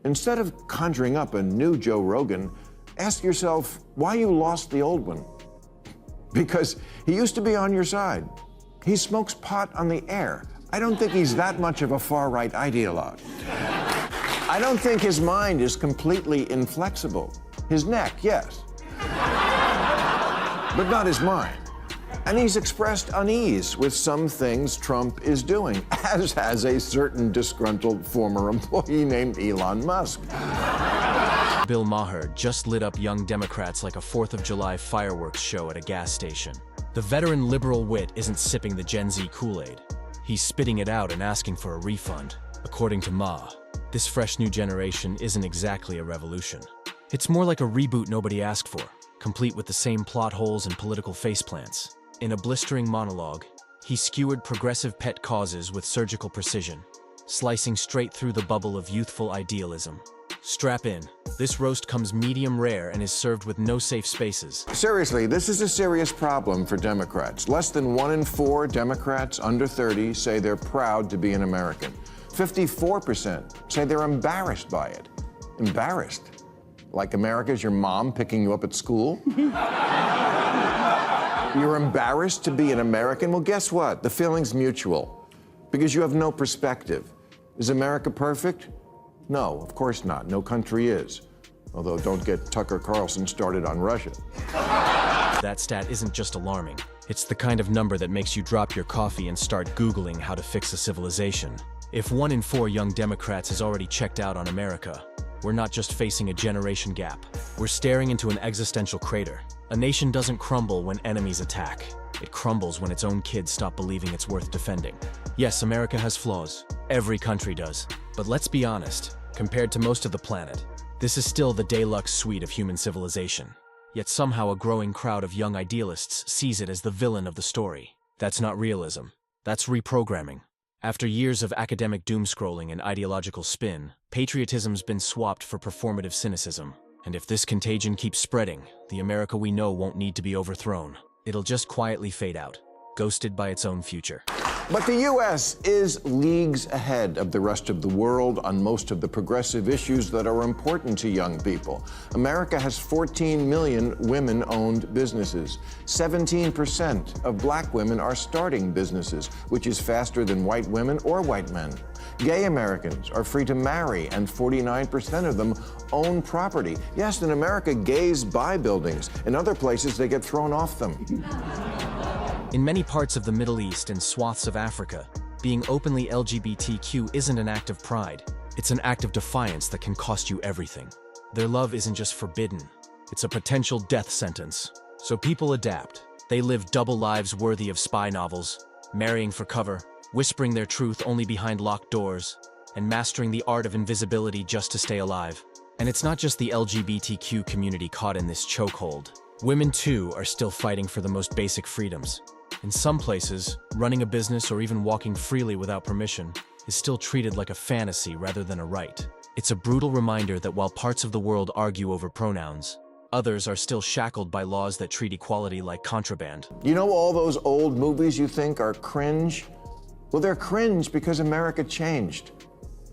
Instead of conjuring up a new Joe Rogan, ask yourself why you lost the old one. Because he used to be on your side. He smokes pot on the air. I don't think he's that much of a far-right ideologue. I don't think his mind is completely inflexible. His neck, yes. But not his mind. And he's expressed unease with some things Trump is doing, as has a certain disgruntled former employee named Elon Musk. Bill Maher just lit up young Democrats like a 4th of July fireworks show at a gas station. The veteran liberal wit isn't sipping the Gen Z Kool-Aid. He's spitting it out and asking for a refund. According to Maher, this fresh new generation isn't exactly a revolution. It's more like a reboot nobody asked for, complete with the same plot holes and political faceplants. In a blistering monologue, he skewered progressive pet causes with surgical precision, slicing straight through the bubble of youthful idealism. Strap in. This roast comes medium rare and is served with no safe spaces. Seriously, this is a serious problem for Democrats. Less than 1 in 4 Democrats under 30 say they're proud to be an American. 54% say they're embarrassed by it. Embarrassed? Like America's your mom picking you up at school? You're embarrassed to be an American? Well, guess what? The feeling's mutual, because you have no perspective. Is America perfect? No, of course not. No country is. Although don't get Tucker Carlson started on Russia. That stat isn't just alarming. It's the kind of number that makes you drop your coffee and start Googling how to fix a civilization. If 1 in 4 young Democrats has already checked out on America, we're not just facing a generation gap. We're staring into an existential crater. A nation doesn't crumble when enemies attack. It crumbles when its own kids stop believing it's worth defending. Yes, America has flaws. Every country does. But let's be honest, compared to most of the planet, this is still the deluxe suite of human civilization. Yet somehow a growing crowd of young idealists sees it as the villain of the story. That's not realism. That's reprogramming. After years of academic doom-scrolling and ideological spin, patriotism's been swapped for performative cynicism. And if this contagion keeps spreading, the America we know won't need to be overthrown. It'll just quietly fade out, ghosted by its own future. But the U.S. is leagues ahead of the rest of the world on most of the progressive issues that are important to young people. America has 14 million women-owned businesses. 17% of black women are starting businesses, which is faster than white women or white men. Gay Americans are free to marry, and 49% of them own property. Yes, in America, gays buy buildings. In other places, they get thrown off them. In many parts of the Middle East and swaths of Africa, being openly LGBTQ isn't an act of pride. It's an act of defiance that can cost you everything. Their love isn't just forbidden. It's a potential death sentence. So people adapt. They live double lives worthy of spy novels, marrying for cover, whispering their truth only behind locked doors, and mastering the art of invisibility just to stay alive. And it's not just the LGBTQ community caught in this chokehold. Women, too, are still fighting for the most basic freedoms. In some places, running a business or even walking freely without permission is still treated like a fantasy rather than a right. It's a brutal reminder that while parts of the world argue over pronouns, others are still shackled by laws that treat equality like contraband. You know all those old movies you think are cringe? Well, they're cringe because America changed,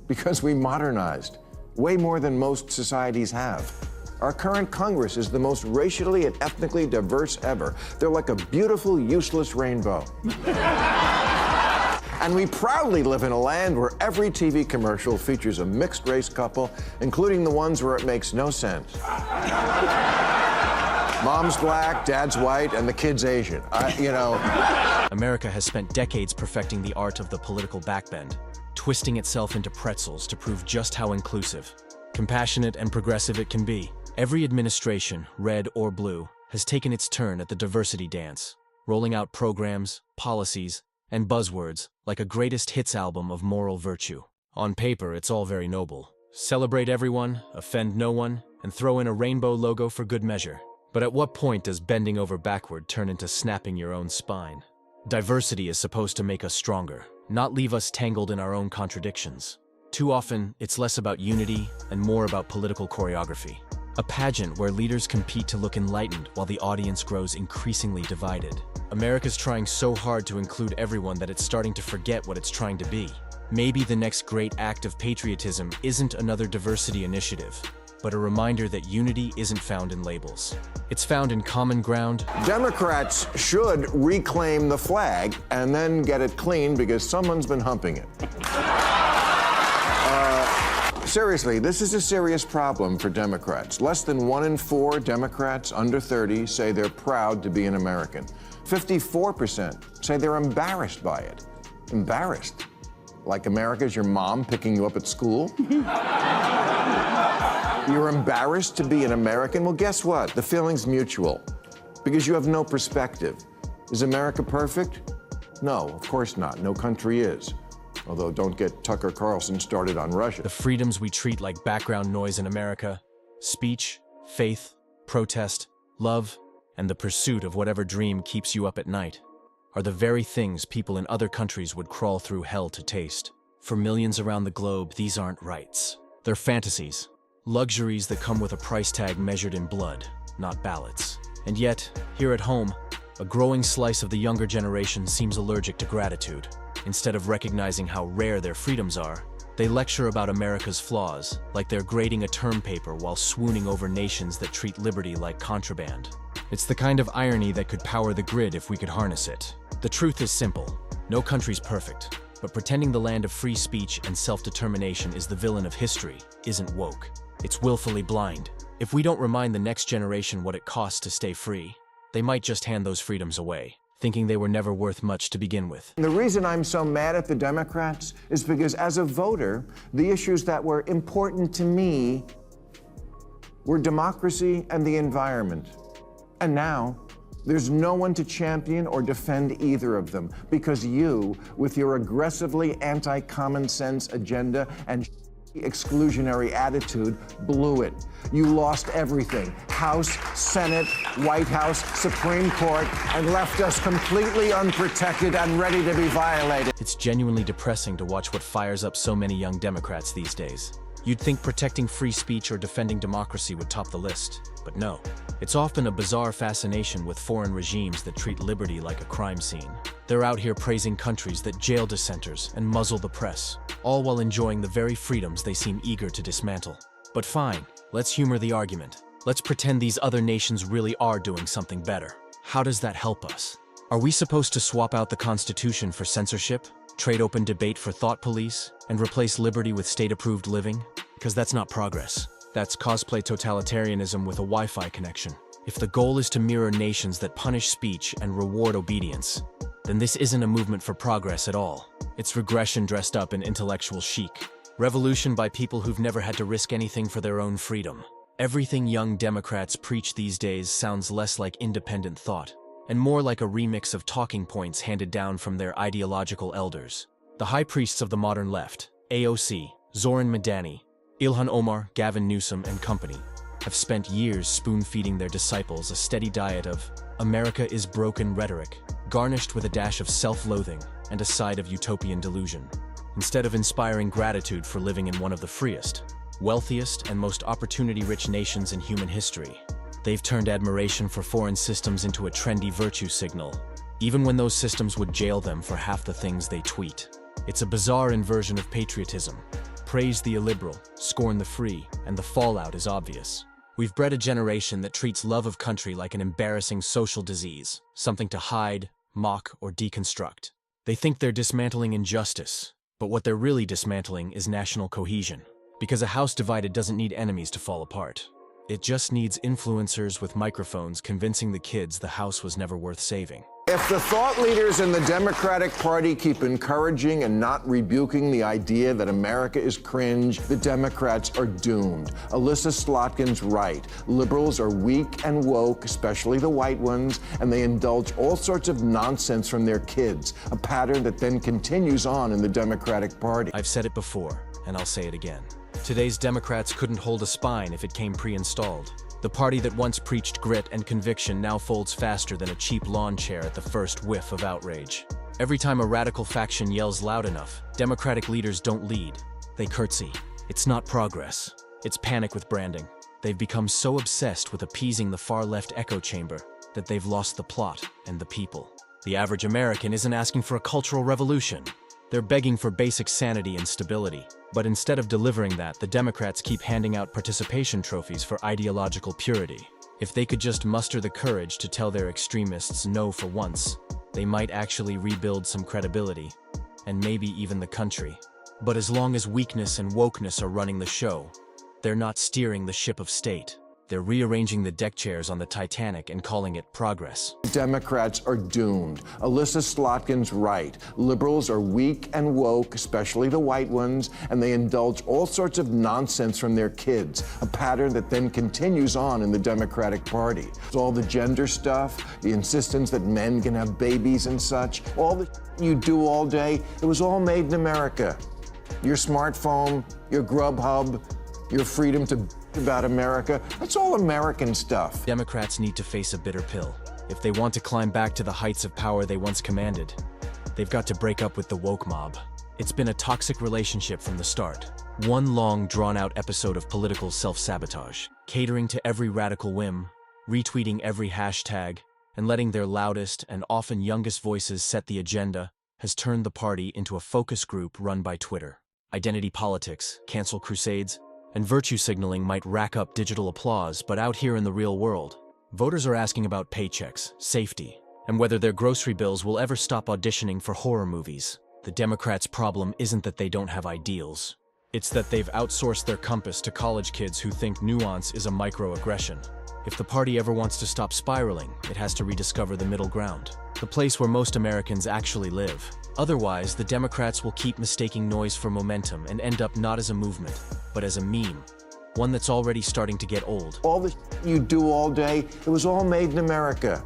because we modernized, way more than most societies have. Our current Congress is the most racially and ethnically diverse ever. They're like a beautiful, useless rainbow. And we proudly live in a land where every TV commercial features a mixed-race couple, including the ones where it makes no sense. Mom's black, dad's white, and the kid's Asian. America has spent decades perfecting the art of the political backbend, twisting itself into pretzels to prove just how inclusive, compassionate, and progressive it can be. Every administration, red or blue, has taken its turn at the diversity dance, rolling out programs, policies, and buzzwords like a greatest hits album of moral virtue. On paper, it's all very noble. Celebrate everyone, offend no one, and throw in a rainbow logo for good measure. But at what point does bending over backward turn into snapping your own spine? Diversity is supposed to make us stronger, not leave us tangled in our own contradictions. Too often, it's less about unity and more about political choreography. A pageant where leaders compete to look enlightened while the audience grows increasingly divided. America's trying so hard to include everyone that it's starting to forget what it's trying to be. Maybe the next great act of patriotism isn't another diversity initiative, but a reminder that unity isn't found in labels. It's found in common ground. Democrats should reclaim the flag and then get it clean because someone's been humping it. Seriously, this is a serious problem for Democrats. Less than 1 in 4 Democrats under 30 say they're proud to be an American. 54% say they're embarrassed by it. Embarrassed? Like America's your mom picking you up at school? You're embarrassed to be an American? Well, guess what? The feeling's mutual, because you have no perspective. Is America perfect? No, of course not. No country is. Although don't get Tucker Carlson started on Russia. The freedoms we treat like background noise in America, speech, faith, protest, love, and the pursuit of whatever dream keeps you up at night, are the very things people in other countries would crawl through hell to taste. For millions around the globe, these aren't rights. They're fantasies, luxuries that come with a price tag measured in blood, not ballots. And yet, here at home, a growing slice of the younger generation seems allergic to gratitude. Instead of recognizing how rare their freedoms are, they lecture about America's flaws, like they're grading a term paper while swooning over nations that treat liberty like contraband. It's the kind of irony that could power the grid if we could harness it. The truth is simple. No country's perfect, but pretending the land of free speech and self-determination is the villain of history isn't woke. It's willfully blind. If we don't remind the next generation what it costs to stay free, they might just hand those freedoms away, thinking they were never worth much to begin with. The reason I'm so mad at the Democrats is because as a voter, the issues that were important to me were democracy and the environment. And now, there's no one to champion or defend either of them because you, with your aggressively anti-common sense agenda and exclusionary attitude, blew it. You lost everything. House, Senate, White House, Supreme Court, and left us completely unprotected and ready to be violated. It's genuinely depressing to watch what fires up so many young Democrats these days. You'd think protecting free speech or defending democracy would top the list, but no. It's often a bizarre fascination with foreign regimes that treat liberty like a crime scene. They're out here praising countries that jail dissenters and muzzle the press, all while enjoying the very freedoms they seem eager to dismantle. But fine, let's humor the argument. Let's pretend these other nations really are doing something better. How does that help us? Are we supposed to swap out the Constitution for censorship, trade open debate for thought police, and replace liberty with state-approved living? Because that's not progress. That's cosplay totalitarianism with a Wi-Fi connection. If the goal is to mirror nations that punish speech and reward obedience, then this isn't a movement for progress at all. It's regression dressed up in intellectual chic. Revolution by people who've never had to risk anything for their own freedom. Everything young Democrats preach these days sounds less like independent thought, and more like a remix of talking points handed down from their ideological elders. The high priests of the modern left, AOC, Zoran Madani, Ilhan Omar, Gavin Newsom, and company, have spent years spoon-feeding their disciples a steady diet of America is broken rhetoric, garnished with a dash of self-loathing and a side of utopian delusion. Instead of inspiring gratitude for living in one of the freest, wealthiest, and most opportunity-rich nations in human history, they've turned admiration for foreign systems into a trendy virtue signal, even when those systems would jail them for half the things they tweet. It's a bizarre inversion of patriotism. Praise the illiberal, scorn the free, and the fallout is obvious. We've bred a generation that treats love of country like an embarrassing social disease, something to hide, mock, or deconstruct. They think they're dismantling injustice, but what they're really dismantling is national cohesion. Because a house divided doesn't need enemies to fall apart. It just needs influencers with microphones convincing the kids the house was never worth saving. If the thought leaders in the Democratic Party keep encouraging and not rebuking the idea that America is cringe, the Democrats are doomed. Alyssa Slotkin's right. Liberals are weak and woke, especially the white ones, and they indulge all sorts of nonsense from their kids, a pattern that then continues on in the Democratic Party. I've said it before, and I'll say it again. Today's Democrats couldn't hold a spine if it came pre-installed. The party that once preached grit and conviction now folds faster than a cheap lawn chair at the first whiff of outrage. Every time a radical faction yells loud enough, Democratic leaders don't lead. They curtsy. It's not progress. It's panic with branding. They've become so obsessed with appeasing the far-left echo chamber that they've lost the plot and the people. The average American isn't asking for a cultural revolution. They're begging for basic sanity and stability. But instead of delivering that, the Democrats keep handing out participation trophies for ideological purity. If they could just muster the courage to tell their extremists no for once, they might actually rebuild some credibility, and maybe even the country. But as long as weakness and wokeness are running the show, they're not steering the ship of state. They're rearranging the deck chairs on the Titanic and calling it progress. Democrats are doomed. Alyssa Slotkin's right. Liberals are weak and woke, especially the white ones, and they indulge all sorts of nonsense from their kids, a pattern that then continues on in the Democratic Party. All the gender stuff, the insistence that men can have babies and such, all the you do all day, it was all made in America. Your smartphone, your Grubhub, your freedom to about America, that's all American stuff. Democrats need to face a bitter pill. If they want to climb back to the heights of power they once commanded, they've got to break up with the woke mob. It's been a toxic relationship from the start. One long, drawn-out episode of political self-sabotage, catering to every radical whim, retweeting every hashtag, and letting their loudest and often youngest voices set the agenda, has turned the party into a focus group run by Twitter. Identity politics, cancel crusades, and virtue signaling might rack up digital applause, but out here in the real world, voters are asking about paychecks, safety, and whether their grocery bills will ever stop auditioning for horror movies. The Democrats' problem isn't that they don't have ideals. It's that they've outsourced their compass to college kids who think nuance is a microaggression. If the party ever wants to stop spiraling, it has to rediscover the middle ground, the place where most Americans actually live. Otherwise, the Democrats will keep mistaking noise for momentum and end up not as a movement, but as a meme, one that's already starting to get old. All the you do all day, it was all made in America.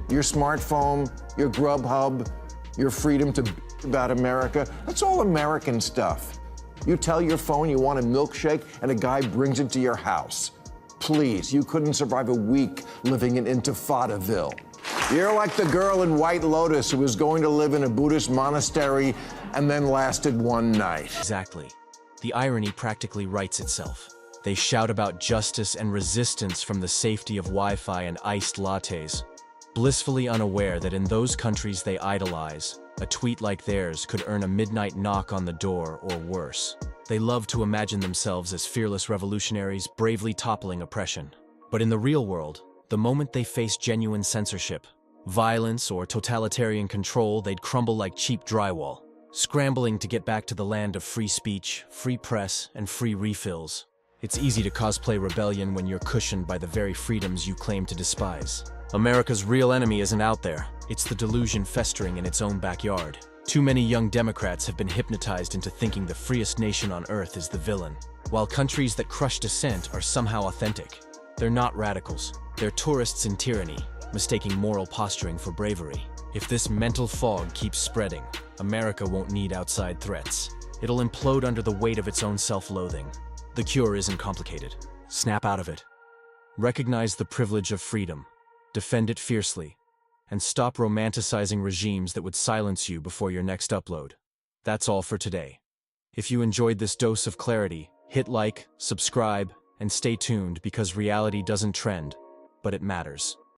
Your smartphone, your Grubhub, your freedom to about America, that's all American stuff. You tell your phone you want a milkshake and a guy brings it to your house. Please, you couldn't survive a week living in Intifadaville. You're like the girl in White Lotus who was going to live in a Buddhist monastery and then lasted one night. Exactly. The irony practically writes itself. They shout about justice and resistance from the safety of Wi-Fi and iced lattes, blissfully unaware that in those countries they idolize, a tweet like theirs could earn a midnight knock on the door or worse. They love to imagine themselves as fearless revolutionaries bravely toppling oppression. But in the real world, the moment they face genuine censorship, violence, or totalitarian control, they'd crumble like cheap drywall, scrambling to get back to the land of free speech, free press, and free refills. It's easy to cosplay rebellion when you're cushioned by the very freedoms you claim to despise. America's real enemy isn't out there. It's the delusion festering in its own backyard. Too many young Democrats have been hypnotized into thinking the freest nation on earth is the villain, while countries that crush dissent are somehow authentic. They're not radicals. They're tourists in tyranny, mistaking moral posturing for bravery. If this mental fog keeps spreading, America won't need outside threats. It'll implode under the weight of its own self-loathing. The cure isn't complicated. Snap out of it. Recognize the privilege of freedom, defend it fiercely, and stop romanticizing regimes that would silence you before your next upload. That's all for today. If you enjoyed this dose of clarity, hit like, subscribe, and stay tuned because reality doesn't trend, but it matters.